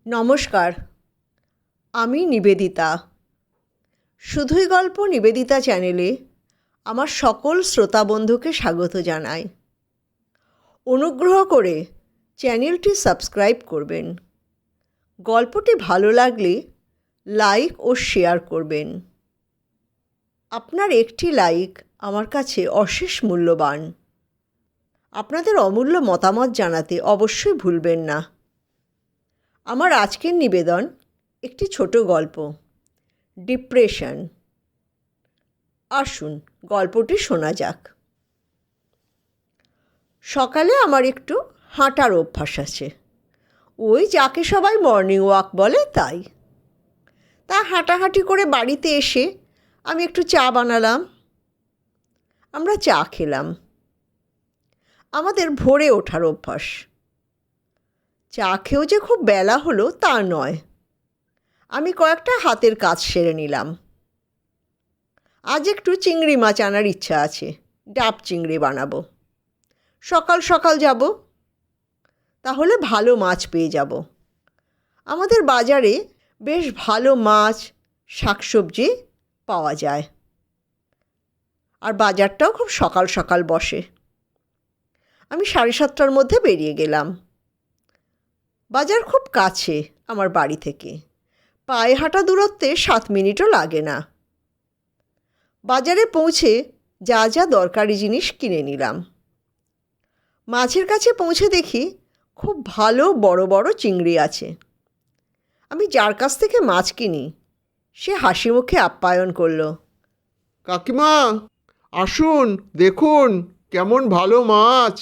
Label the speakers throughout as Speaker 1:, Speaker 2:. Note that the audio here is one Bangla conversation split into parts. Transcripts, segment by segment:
Speaker 1: নমস্কার, আমি নিবেদিতা। শুধুই গল্প নিবেদিতা চ্যানেলে আমার সকল শ্রোতা বন্ধুকে স্বাগত জানাই। অনুগ্রহ করে চ্যানেলটি সাবস্ক্রাইব করবেন। গল্পটি ভালো লাগলে লাইক ও শেয়ার করবেন। আপনার একটি লাইক আমার কাছে অশেষ মূল্যবান। আপনাদের অমূল্য মতামত জানাতে অবশ্যই ভুলবেন না। আমার আজকের নিবেদন একটি ছোট গল্প, ডিপ্রেশন। আসুন গল্পটি শোনা যাক। সকালে আমার একটু হাঁটার অভ্যাস আছে। ওই যাকে সবাই মর্নিং ওয়াক বলে তাই। তা হাঁটাহাঁটি করে বাড়িতে এসে আমি একটু চা বানালাম। আমরা চা খেলাম। আমাদের ভোরে ওঠার অভ্যাস। চা খেয়েও যে খুব বেলা হলো তা নয়। আমি কয়েকটা হাতের কাজ সেরে নিলাম। আজ একটু চিংড়ি মাছ আনার ইচ্ছা আছে। ডাব চিংড়ি বানাবো। সকাল সকাল যাব, তাহলে ভালো মাছ পেয়ে যাব। আমাদের বাজারে বেশ ভালো মাছ, শাকসবজি পাওয়া যায়। আর বাজারটাও খুব সকাল সকাল বসে। আমি 7:30টার মধ্যে বেরিয়ে গেলাম। বাজার খুব কাছে আমার বাড়ি থেকে। পায়ে হাঁটা দূরত্বে 7 মিনিটও লাগে না। বাজারে পৌঁছে যা যা দরকারি জিনিস কিনে নিলাম। মাছের কাছে পৌঁছে দেখি খুব ভালো বড় বড় চিংড়ি আছে। আমি যার কাছ থেকে মাছ কিনি সে হাসি মুখে আপ্যায়ন করলো।
Speaker 2: কাকিমা, আসুন, দেখুন কেমন ভালো মাছ।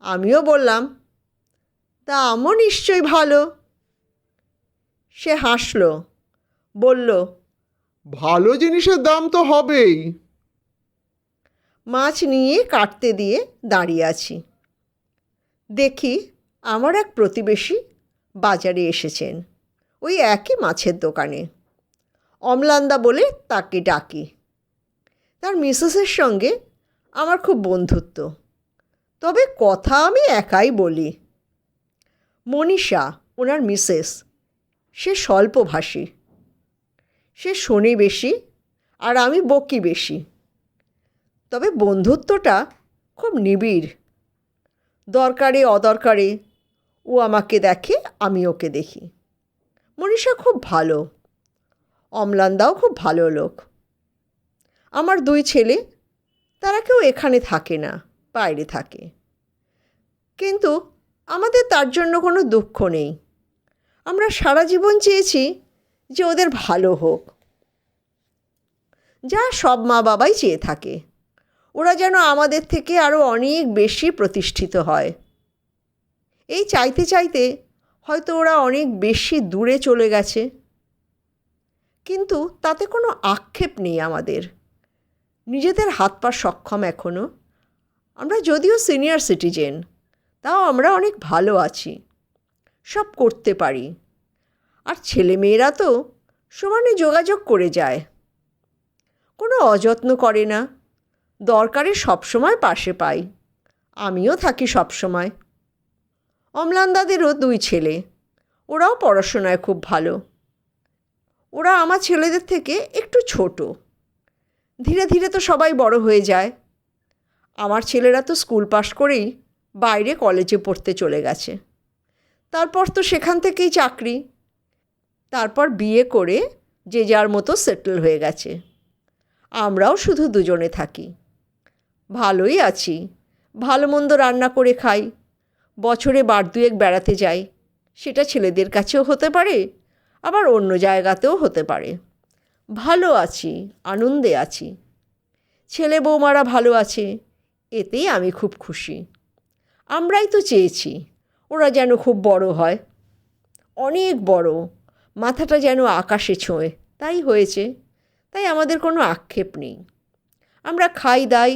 Speaker 1: আমিও বললাম, দামও নিশ্চয়ই ভালো। সে হাসলো, বলল,
Speaker 2: ভালো জিনিসের দাম তো হবেই।
Speaker 1: মাছ নিয়ে কাটতে দিয়ে দাঁড়িয়ে আছি। দেখি আমার এক প্রতিবেশী বাজারে এসেছেন, ওই একই মাছের দোকানে। অম্লানদা বলে তাকে ডাকি। তার মিসেসের সঙ্গে আমার খুব বন্ধুত্ব, তবে কথা আমি একাই বলি। মনীষা ওনার মিসেস, সে স্বল্পভাষী। সে শোনে বেশি আর আমি বকি বেশি, তবে বন্ধুত্বটা খুব নিবিড়। দরকারে অদরকারে ও আমাকে দেখে, আমি ওকে দেখি। মনীষা খুব ভালো, অম্লানদাও খুব ভালো লোক। আমার 2 ছেলে, তারা কেউ এখানে থাকে না, বাইরে থাকে। কিন্তু আমাদের তার জন্য কোনো দুঃখ নেই। আমরা সারা জীবন চেয়েছি যে ওদের ভালো হোক, যা সব মা বাবাই চেয়ে থাকে। ওরা যেন আমাদের থেকে আরও অনেক বেশি প্রতিষ্ঠিত হয়। এই চাইতে চাইতে হয়তো ওরা অনেক বেশি দূরে চলে গেছে। কিন্তু তাতে কোনো আক্ষেপ নেই আমাদের। নিজেদের হাত পা সক্ষম এখনও। আমরা যদিও সিনিয়র সিটিজেন, তাও আমরা অনেক ভালো আছি, সব করতে পারি। আর ছেলেমেয়েরা তো সমানে যোগাযোগ করে যায়, কোনো অযত্ন করে না। দরকারে সবসময় পাশে পাই। আমিও থাকি সবসময়। অম্লানদাদেরও 2 ছেলে, ওরাও পড়াশোনায় খুব ভালো। ওরা আমার ছেলেদের থেকে একটু ছোট। ধীরে ধীরে তো সবাই বড় হয়ে যায়। আমার ছেলেরা তো স্কুল পাশ করেই বাইরে কলেজে পড়তে চলে গেছে। তারপর তো সেখান থেকেই চাকরি। তারপর বিয়ে করে যে যার মতো সেটেল হয়ে গেছে। আমরাও শুধু দুজনে থাকি। ভালোই আছি, ভালো মন্দ রান্না করে খাই। বছরে 2 বেড়াতে যাই। সেটা ছেলেদের কাছেও হতে পারে, আবার অন্য জায়গাতেও হতে পারে। ভালো আছি, আনন্দে আছি। ছেলে বৌমারা ভালো আছে, এতেই আমি খুব খুশি। আমরাই তো চেয়েছি ওরা যেন খুব বড় হয়, অনেক বড়, মাথাটা যেন আকাশে ছোঁয়। তাই হয়েছে। তাই আমাদের কোনো আক্ষেপ নেই। আমরা খাই দাই,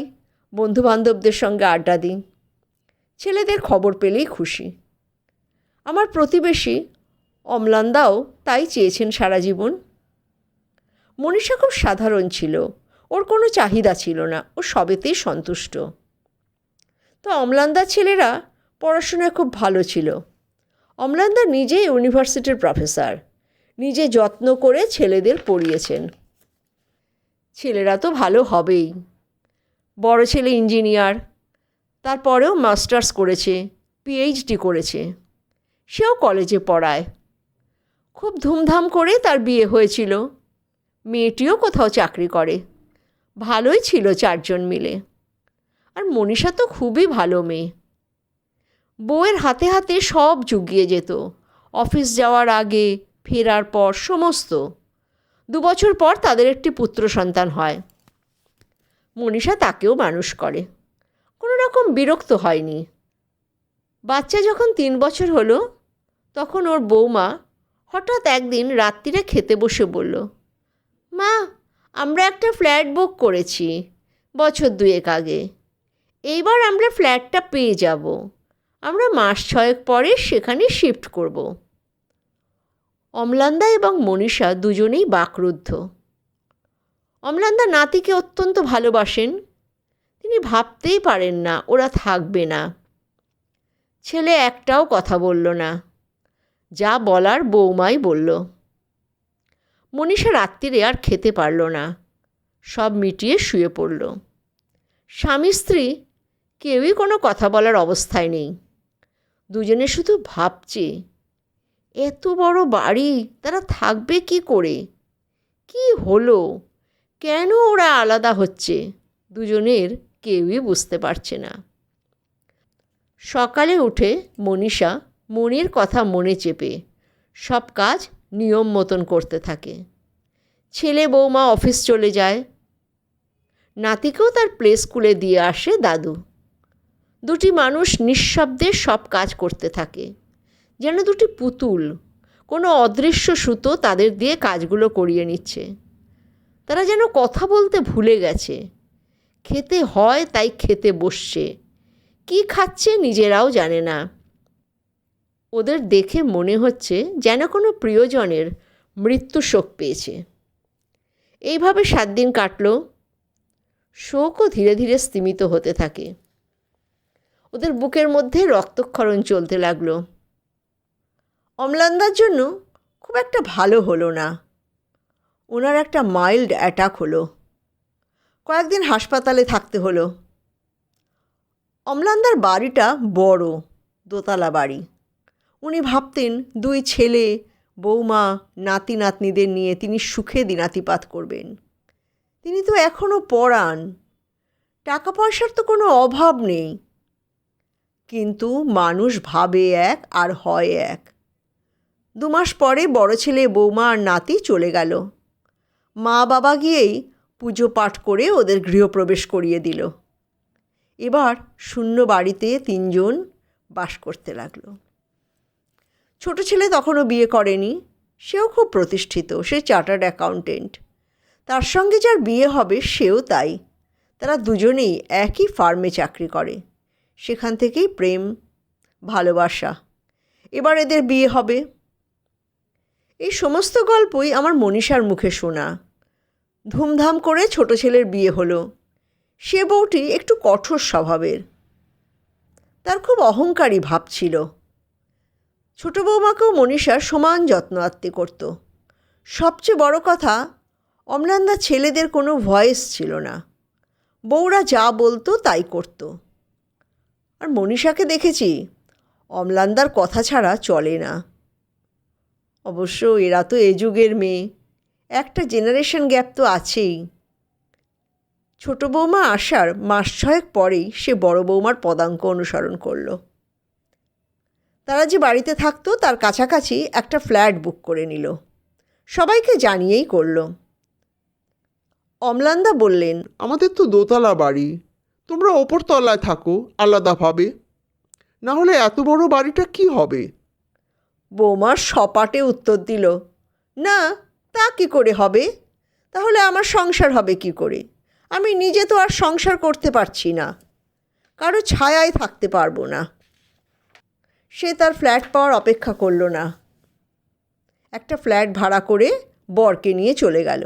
Speaker 1: বন্ধুবান্ধবদের সঙ্গে আড্ডা দিই। ছেলেদের খবর পেলেই খুশি। আমার প্রতিবেশী অম্লানদাও তাই চেয়েছেন সারা জীবন। মনীষা খুব সাধারণ ছিল, ওর কোনো চাহিদা ছিল না, ও সবেতেই সন্তুষ্ট। তো অম্লানদার ছেলেরা পড়াশোনায় খুব ভালো ছিল। অম্লানদা নিজে ইউনিভার্সিটির প্রফেসর, নিজে যত্ন করে ছেলেদের পড়িয়েছেন। ছেলেরা তো ভালো হবেই। বড় ছেলে ইঞ্জিনিয়ার, তারপরেও মাস্টার্স করেছে, পিএইচডি করেছে, সেও কলেজে পড়ায়। খুব ধুমধাম করে তার বিয়ে হয়েছিল। মেয়েটিও কোথাও চাকরি করে। ভালোই ছিল 4 জন মিলে। আর মনীষা তো খুবই ভালো মেয়ে। বউয়ের হাতে হাতে সব জুগিয়ে যেত, অফিস যাওয়ার আগে, ফেরার পর, সমস্ত। 2 বছর পর তাদের একটি পুত্র সন্তান হয়। মনীষা তাকেও মানুষ করে, কোনো রকম বিরক্ত হয়নি। বাচ্চা যখন 3 বছর হলো, তখন ওর বৌমা হঠাৎ একদিন রাত্রিরে খেতে বসে বলল, মা, আমরা একটা ফ্ল্যাট বুক করেছি বছর 2 আগে। এইবার আমরা ফ্ল্যাটটা পেয়ে যাব। আমরা মাস 6 পরে সেখানে শিফট করব। অম্লানদা এবং মনীষা দুজনেই বাকরুদ্ধ। অম্লানদা নাতিকে অত্যন্ত ভালোবাসেন। তিনি ভাবতেই পারেন না ওরা থাকবে না। ছেলে একটাও কথা বলল না, যা বলার বৌমাই বলল। মনীষা রাত্রিরে আর খেতে পারল না, সব মিটিয়ে শুয়ে পড়ল। স্বামী স্ত্রী কেউই কোনো কথা বলার অবস্থায় নেই। দুজনে শুধু ভাবছে, এত বড় বাড়ি তারা থাকবে কি করে? কি হলো? কেন ওরা আলাদা হচ্ছে? দুজনের কেউই বুঝতে পারছে না। সকালে উঠে মনীষা মনির কথা মনে চেপে সব কাজ নিয়ম মতন করতে থাকে। ছেলে বৌমা অফিস চলে যায়। নাতিকেও তার প্লে স্কুলে দিয়ে আসে দাদু। দুটি মানুষ নিঃশব্দে সব কাজ করতে থাকে, যেন দুটি পুতুল। কোনো অদৃশ্য সুতো তাদের দিয়ে কাজগুলো করিয়ে নিচ্ছে। তারা যেন কথা বলতে ভুলে গেছে। খেতে হয় তাই খেতে বসছে, কি খাচ্ছে নিজেরাও জানে না। ওদের দেখে মনে হচ্ছে যেন কোনো প্রিয়জনের মৃত্যু শোক পেয়েছে। এইভাবে 7 দিন কাটল। শোকও ধীরে ধীরে স্তিমিত হতে থাকে। ওদের বুকের মধ্যে রক্তক্ষরণ চলতে লাগলো। অম্লানদার জন্য খুব একটা ভালো হলো না। ওনার একটা মাইল্ড অ্যাটাক হলো। কয়েকদিন হাসপাতালে থাকতে হলো। অম্লানদার বাড়িটা বড়, দোতলা বাড়ি। উনি ভাবতেন 2 ছেলে, বৌমা, নাতি নাতনিদের নিয়ে তিনি সুখে দিনাতিপাত করবেন। তিনি তো এখনও পড়ান, টাকা পয়সার তো কোনো অভাব নেই। কিন্তু মানুষ ভাবে এক আর হয় এক। 2 মাস পরে বড় ছেলে, বৌমা আর নাতি চলে গেল। মা বাবা গিয়েই পুজো পাঠ করে ওদের গৃহপ্রবেশ করিয়ে দিল। এবার শূন্য বাড়িতে 3 জন বাস করতে লাগলো। ছোট ছেলে তখনও বিয়ে করেনি। সেও খুব প্রতিষ্ঠিত, সে চার্টার্ড অ্যাকাউন্টেন্ট। তার সঙ্গে যার বিয়ে হবে সেও তাই। তারা দুজনেই একই ফার্মে চাকরি করে। সেখান থেকেই প্রেম, ভালোবাসা। এবার এদের বিয়ে হবে। এই সমস্ত গল্পই আমার মনীষার মুখে শোনা। ধুমধাম করে ছোট ছেলের বিয়ে হলো। সে বউটি একটু কঠোর স্বভাবের। তার খুব অহংকারী ভাব ছিল। ছোট বৌমাকেও মনীষা সমান যত্ন আত্তি করত। সবচেয়ে বড় কথা, অম্লানদা ছেলেদের কোনো ভয়েস ছিল না। বউরা যা বলতো তাই করত। আর মনীষাকে দেখেছি, অম্লানদার কথা ছাড়া চলে না। অবশ্য এরা তো এ যুগের মেয়ে, একটা জেনারেশন গ্যাপ তো আছেই। ছোট বৌমা আসার মাস 6 পরেই সে বড় বৌমার পদাঙ্ক অনুসরণ করল। তারা যে বাড়িতে থাকতো তার কাছাকাছি একটা ফ্ল্যাট বুক করে নিল। সবাইকে জানিয়েই করল। অম্লানদা বললেন,
Speaker 2: আমাদের তো দোতলা বাড়ি, তোমরা ওপর তলায় থাকো আলাদাভাবে। না হলে এত বড় বাড়িটা কি হবে?
Speaker 1: বৌমা সপাটে উত্তর দিল, না, তা কি করে হবে? তাহলে আমার সংসার হবে কি করে? আমি নিজে তো আর সংসার করতে পারছি না, কারো ছায়ায় থাকতে পারবো না। সে তার ফ্ল্যাট পাওয়ার অপেক্ষা করল না। একটা ফ্ল্যাট ভাড়া করে বরকে নিয়ে চলে গেল।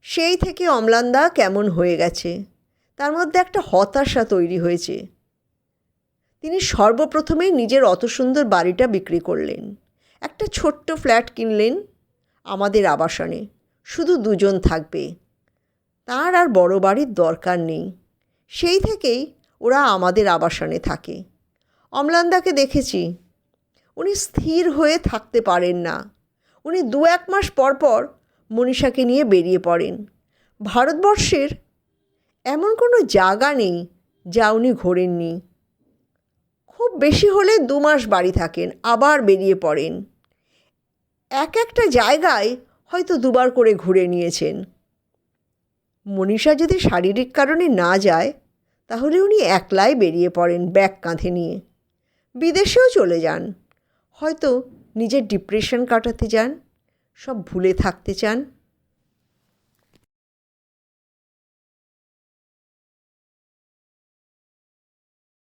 Speaker 1: সেই থেকে অম্লানদা কেমন হয়ে গেছে। তার মধ্যে একটা হতাশা তৈরি হয়েছে। তিনি সর্বপ্রথমেই নিজের অত সুন্দর বাড়িটা বিক্রি করলেন, একটা ছোট্ট ফ্ল্যাট কিনলেন আমাদের আবাসনে। শুধু দুজন থাকবে, তার আর বড় বাড়ির দরকার নেই। সেই থেকেই ওরা আমাদের আবাসনে থাকে। অম্লানদাকে দেখেছি, উনি স্থির হয়ে থাকতে পারেন না। উনি 2-1 মাস পর পর মনীষাকে নিয়ে বেরিয়ে পড়েন। ভারতবর্ষের এমন কোনো জায়গা নেই যা উনি ঘোরেননি। খুব বেশি হলে 2 মাস বাড়ি থাকেন, আবার বেরিয়ে পড়েন। একটা জায়গায় হয়তো 2বার করে ঘুরে নিয়েছেন। মনীষা যদি শারীরিক কারণে না যায়, তাহলে উনি একলাই বেরিয়ে পড়েন ব্যাগ কাঁধে নিয়ে। বিদেশেও চলে যান, হয়তো নিজের ডিপ্রেশন কাটাতে যান, সব ভুলে থাকতে চান।